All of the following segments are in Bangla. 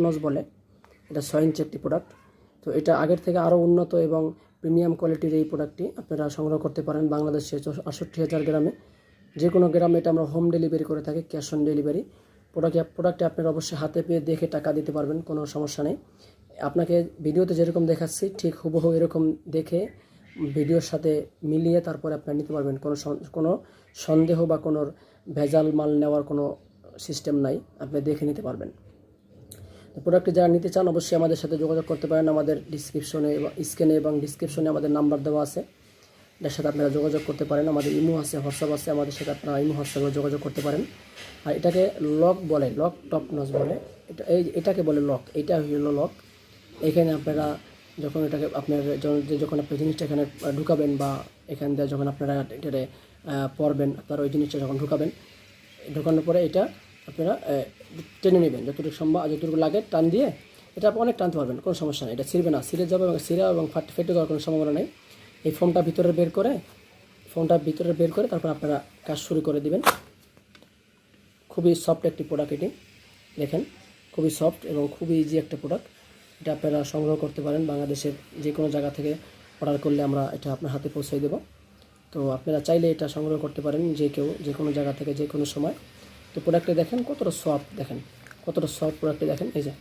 নজ বলে, এটা 6 ইঞ্চি একটি প্রোডাক্ট। তো এটা আগের থেকে আরও উন্নত এবং প্রিমিয়াম কোয়ালিটির এই প্রোডাক্টটি আপনারা সংগ্রহ করতে পারেন বাংলাদেশে 68,000 গ্রামে। যে কোনো গ্রামে এটা আমরা হোম ডেলিভারি করে থাকি, ক্যাশ অন ডেলিভারি। প্রোডাক্টে আপনারা অবশ্যই হাতে পেয়ে দেখে টাকা দিতে পারবেন, কোনো সমস্যা নেই। আপনাকে ভিডিওতে যেরকম দেখাচ্ছি ঠিক হুবহু এরকম দেখে ভিডিওর সাথে মিলিয়ে তারপরে আপনারা নিতে পারবেন। কোনো সন্দেহ বা কোনো ভেজাল মাল নেওয়ার কোনো সিস্টেম নাই, আপনি দেখে নিতে পারবেন। তো প্রোডাক্টটি যারা নিতে চান অবশ্যই আমাদের সাথে যোগাযোগ করতে পারেন। আমাদের ডিসক্রিপশনে এবং স্ক্রিনে এবং ডিসক্রিপশনে আমাদের নাম্বার দেওয়া আছে, এটার সাথে আপনারা যোগাযোগ করতে পারেন। আমাদের ইমো আছে, হোয়াটসঅ্যাপ আছে, আমাদের সাথে আপনারা ইমো হোয়াটসঅ্যাপে যোগাযোগ করতে পারেন। আর এটাকে লক বলে, লক টপ নজ বলে, এটাকে বলে লক। এইটা হলো লক। এখানে আপনারা যখন এটাকে যখন আপনি জিনিসটা এখানে ঢুকাবেন বা এখান দিয়ে যখন আপনারা এটারে পরবেন, আপনারা ওই জিনিসটা যখন ঢুকানোর পরে এটা আপনারা টেনে নেবেন যতটুকু লাগে, টান দিয়ে এটা আপনি অনেক টানতে পারবেন, কোনো সমস্যা নেই। এটা ছিঁড়বে না, ছিঁড়ে যাবে এবং ফেটে যাওয়ার কোনো সম্ভাবনা নেই। এই ফোনটা ভিতরে বের করে তারপর আপনারা কাজ শুরু করে দিবেন। খুবই সফট একটি প্রোডাক্ট এটি, দেখেন খুবই সফট এবং খুবই ইজি একটা প্রোডাক্ট। এটা আপনারা সংগ্রহ করতে পারেন বাংলাদেশের যে কোনো জায়গা থেকে অর্ডার করলে আমরা এটা আপনার হাতে পৌঁছে দেব। তো আপনারা চাইলে এটা সংগ্রহ করতে পারেন যে কোনো জায়গা থেকে যে কোনো সময়। তো প্রোডাক্টে দেখেন কতটা সফট, প্রোডাক্টে দেখেন, এই যে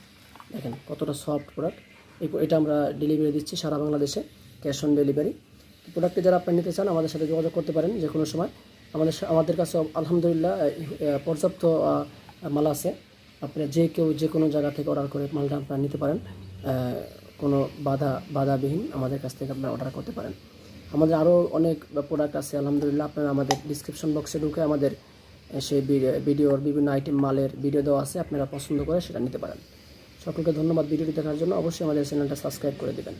দেখেন কতটা সফট প্রোডাক্ট। এটা আমরা ডেলিভারি দিচ্ছি সারা বাংলাদেশে, ক্যাশ অন ডেলিভারি। প্রোডাক্টে যারা আপনি নিতে চান আমাদের সাথে যোগাযোগ করতে পারেন যে কোনো সময়। আমাদের কাছে আলহামদুলিল্লাহ পর্যাপ্ত মাল আছে। আপনারা যে কোনো জায়গা থেকে অর্ডার করে মালটা আপনারা নিতে পারেন, কোনো বাধাবিহীন আমাদের কাছ থেকে আপনারা অর্ডার করতে পারেন। আমাদের আরও অনেক প্রোডাক্ট আছে আলহামদুলিল্লাহ। আপনারা আমাদের ডিসক্রিপশন বক্সে ঢুকে আমাদের সেই ভিডিওর বিভিন্ন আইটেম মালের ভিডিও দেওয়া আছে, আপনারা পছন্দ করে সেটা নিতে পারেন। সকলকে ধন্যবাদ ভিডিওটি দেখার জন্য। অবশ্যই আমাদের চ্যানেলটা সাবস্ক্রাইব করে দেবেন।